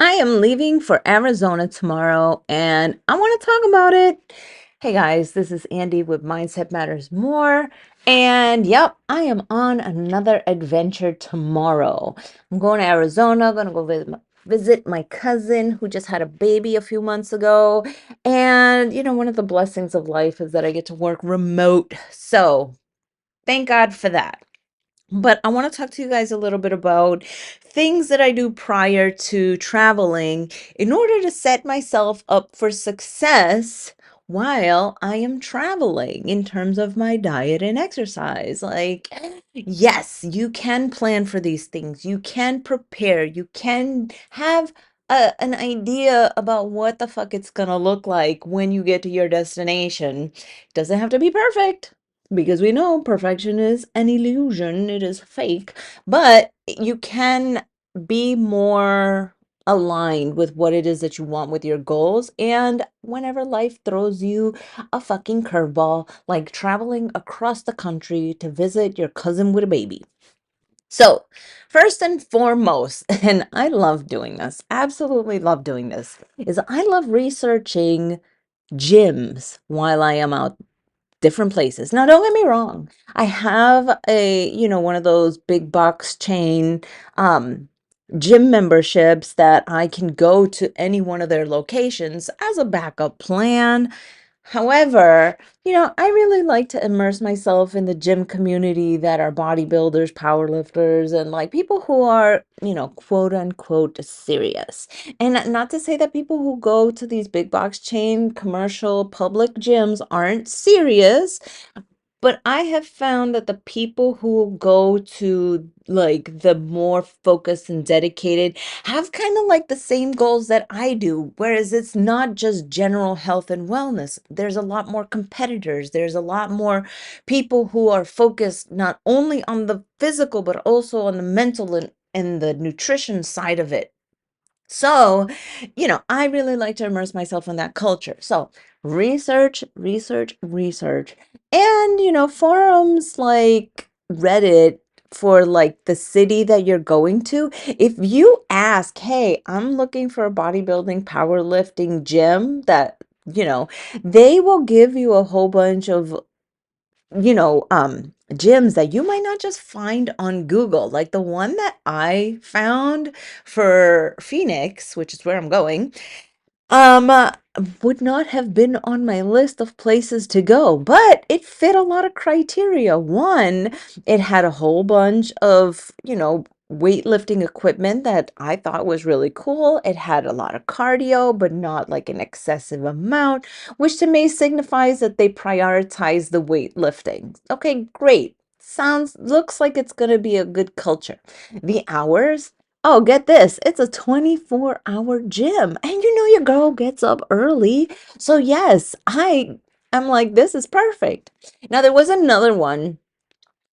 I am leaving for Arizona tomorrow and I want to talk about it. Hey guys, this is Andy with Mindset Matters More. And yep, I am on another adventure tomorrow. I'm going to Arizona, going to go visit my cousin who just had a baby a few months ago. And one of the blessings of life is that I get to work remote. So thank God for that. But I want to talk to you guys a little bit about things that I do prior to traveling in order to set myself up for success while I am traveling in terms of my diet and exercise. Like, yes, you can plan for these things, you can prepare, you can have an idea about what the fuck it's gonna look like when you get to your destination. It doesn't have to be perfect because we know perfection is an illusion, it is fake, but you can be more aligned with what it is that you want with your goals. And whenever life throws you a fucking curveball, like traveling across the country to visit your cousin with a baby. So, first and foremost, and I love doing this, absolutely love doing this, is I love researching gyms while I am out different places. Now, don't get me wrong. I have one of those big box chain gym memberships that I can go to any one of their locations as a backup plan. However, I really like to immerse myself in the gym community that are bodybuilders, powerlifters, and like people who are, quote unquote serious. And not to say that people who go to these big box chain commercial public gyms aren't serious, but I have found that the people who go to like the more focused and dedicated have kind of like the same goals that I do, whereas it's not just general health and wellness. There's a lot more competitors. There's a lot more people who are focused not only on the physical, but also on the mental and the nutrition side of it. So, I really like to immerse myself in that culture. So, research, research, research. And, forums like Reddit for like the city that you're going to. If you ask, hey, I'm looking for a bodybuilding, powerlifting gym that, they will give you a whole bunch of gyms that you might not just find on Google. Like the one that I found for Phoenix, which is where I'm going, um, uh, would not have been on my list of places to go, but it fit a lot of criteria. One, it had a whole bunch of, weightlifting equipment that I thought was really cool. It had a lot of cardio, but not like an excessive amount, which to me signifies that they prioritize the weightlifting. Okay, great. Looks like it's going to be a good culture. The hours, oh, get this. It's a 24-hour gym. And your girl gets up early. So yes, I'm like, this is perfect. Now there was another one.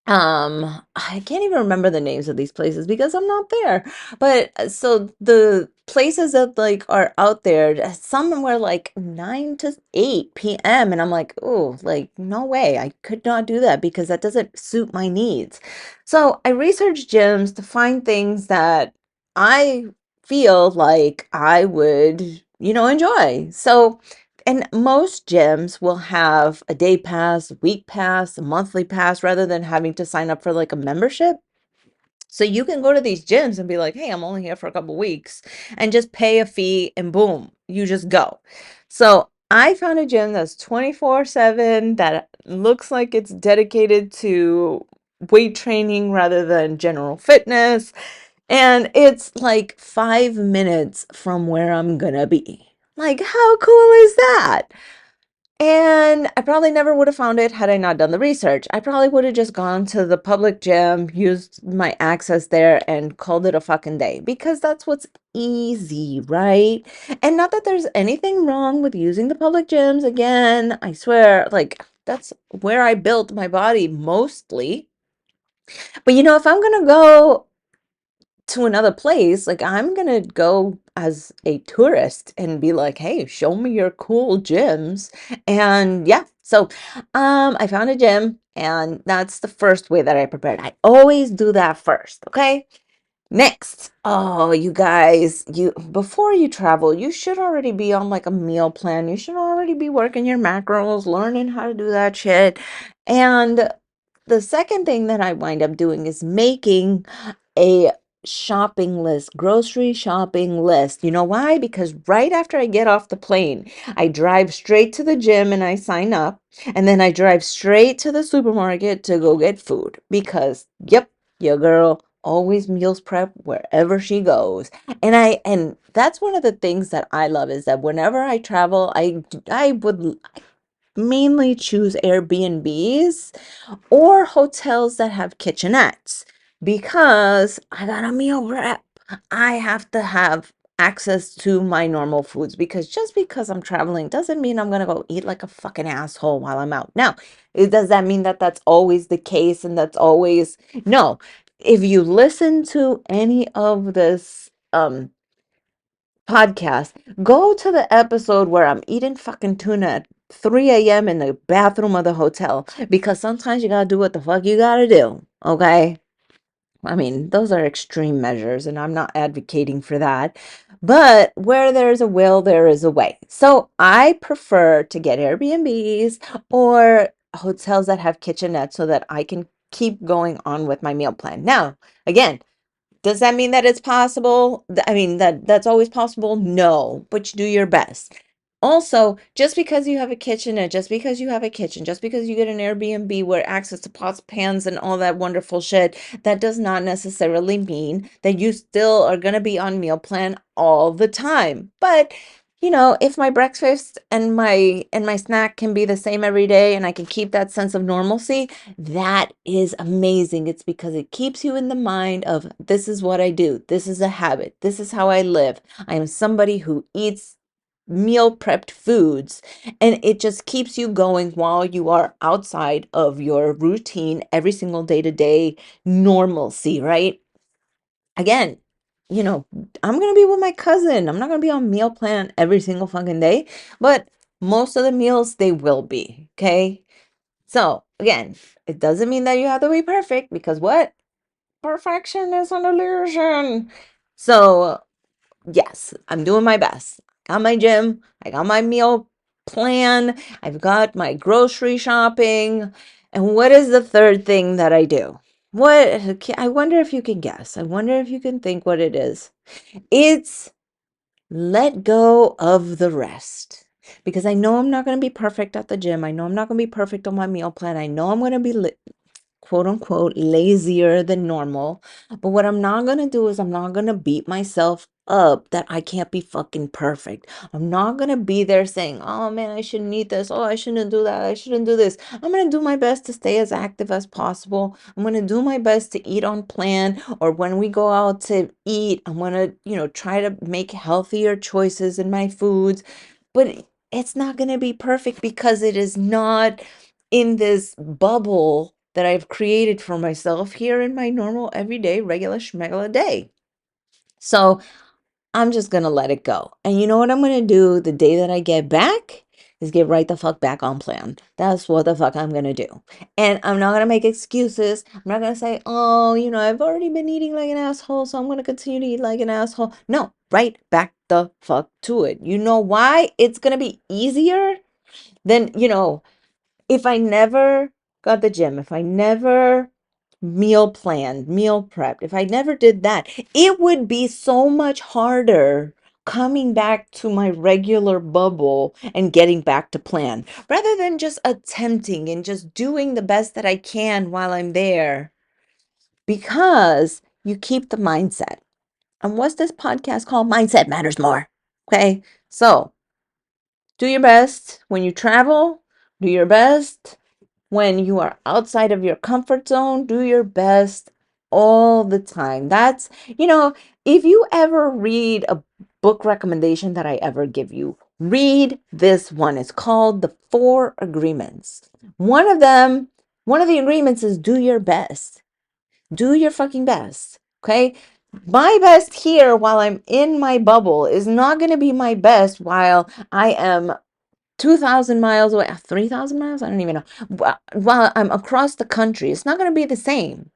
I can't even remember the names of these places because I'm not there. But so the places that like are out there, some were like 9 to 8 p.m. And I'm like, oh, like no way. I could not do that because that doesn't suit my needs. So I researched gyms to find things that I feel like I would, enjoy. So and most gyms will have a day pass, a week pass, a monthly pass rather than having to sign up for like a membership. So you can go to these gyms and be like, hey, I'm only here for a couple weeks and just pay a fee and boom, you just go. So I found a gym that's 24/7 that looks like it's dedicated to weight training rather than general fitness. And it's like 5 minutes from where I'm gonna be. Like, how cool is that? And I probably never would have found it had I not done the research. I probably would have just gone to the public gym, used my access there, and called it a fucking day because that's what's easy, right? And not that there's anything wrong with using the public gyms. Again, I swear, like, that's where I built my body mostly. But if I'm gonna go to another place, like I'm gonna go as a tourist and be like, hey, show me your cool gyms. And yeah, so I found a gym, and that's the first way that I prepared. I always do that first, okay? Next, oh, you guys, you before you travel, you should already be on like a meal plan. You should already be working your macros, learning how to do that shit. And the second thing that I wind up doing is making a shopping list, grocery shopping list. You know why? Because right after I get off the plane, I drive straight to the gym and I sign up, and then I drive straight to the supermarket to go get food because, yep, your girl always meals prep wherever she goes. And that's one of the things that I love is that whenever I travel, I would mainly choose Airbnbs or hotels that have kitchenettes because I got a meal prep. I have to have access to my normal foods because just because I'm traveling doesn't mean I'm going to go eat like a fucking asshole while I'm out. Now, does that mean that that's always the case and that's always no. If you listen to any of this podcast, go to the episode where I'm eating fucking tuna at 3 a.m. in the bathroom of the hotel because sometimes you gotta do what the fuck you gotta do, okay? I mean, those are extreme measures, and I'm not advocating for that. But where there's a will, there is a way. So I prefer to get Airbnbs or hotels that have kitchenettes so that I can keep going on with my meal plan. Now, again, does that mean that it's possible? I mean, that's always possible? No, but you do your best. Also, just because you have a kitchen and just because you have a kitchen, just because you get an Airbnb where access to pots, pans, and all that wonderful shit, that does not necessarily mean that you still are going to be on meal plan all the time. But if my breakfast and my snack can be the same every day and I can keep that sense of normalcy, that is amazing. It's because it keeps you in the mind of this is what I do. This is a habit. This is how I live. I am somebody who eats meal prepped foods, and it just keeps you going while you are outside of your routine every single day to day normalcy, right? Again, you know, I'm gonna be with my cousin. I'm not gonna be on meal plan every single fucking day, but most of the meals they will be, okay? So again, it doesn't mean that you have to be perfect because what? Perfection is an illusion. So yes, I'm doing my best. I got my gym, I got my meal plan, I've got my grocery shopping. And what is the third thing that I do? I wonder if you can guess. I wonder if you can think what it is. It's let go of the rest. Because I know I'm not going to be perfect at the gym. I know I'm not going to be perfect on my meal plan. I know I'm going to be quote unquote lazier than normal. But what I'm not going to do is I'm not going to beat myself up that I can't be fucking perfect. I'm not going to be there saying, oh man, I shouldn't eat this. Oh, I shouldn't do that. I shouldn't do this. I'm going to do my best to stay as active as possible. I'm going to do my best to eat on plan, or when we go out to eat, I'm going to, try to make healthier choices in my foods. But it's not going to be perfect because it is not in this bubble that I've created for myself here in my normal, everyday, regular schmegula day. So I'm just going to let it go. And you know what I'm going to do the day that I get back? Is get right the fuck back on plan. That's what the fuck I'm going to do. And I'm not going to make excuses. I'm not going to say, oh, I've already been eating like an asshole, so I'm going to continue to eat like an asshole. No, right back the fuck to it. You know why? It's going to be easier than, if I never got the gym, if I never meal planned, meal prepped, if I never did that, it would be so much harder coming back to my regular bubble and getting back to plan rather than just attempting and just doing the best that I can while I'm there, because you keep the mindset. And what's this podcast called? Mindset Matters More. Okay. So do your best when you travel, do your best when you are outside of your comfort zone. Do your best all the time. If you ever read a book recommendation that I ever give you, read this one. It's called The Four Agreements. One of the agreements is do your best. Do your fucking best. Okay. My best here while I'm in my bubble is not going to be my best while I am 2,000 miles away, 3,000 miles, I don't even know. While I'm across the country, it's not going to be the same.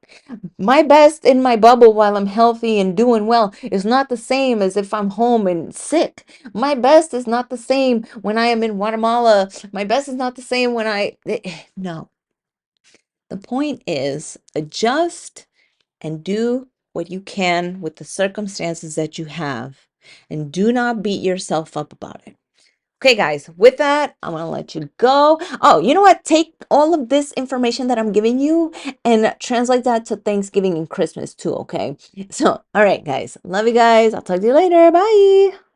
My best in my bubble while I'm healthy and doing well is not the same as if I'm home and sick. My best is not the same when I am in Guatemala. My best is not the same when no. The point is adjust and do what you can with the circumstances that you have, and do not beat yourself up about it. Okay, guys, with that, I'm going to let you go. Oh, you know what? Take all of this information that I'm giving you and translate that to Thanksgiving and Christmas too, okay? So, all right, guys. Love you guys. I'll talk to you later. Bye.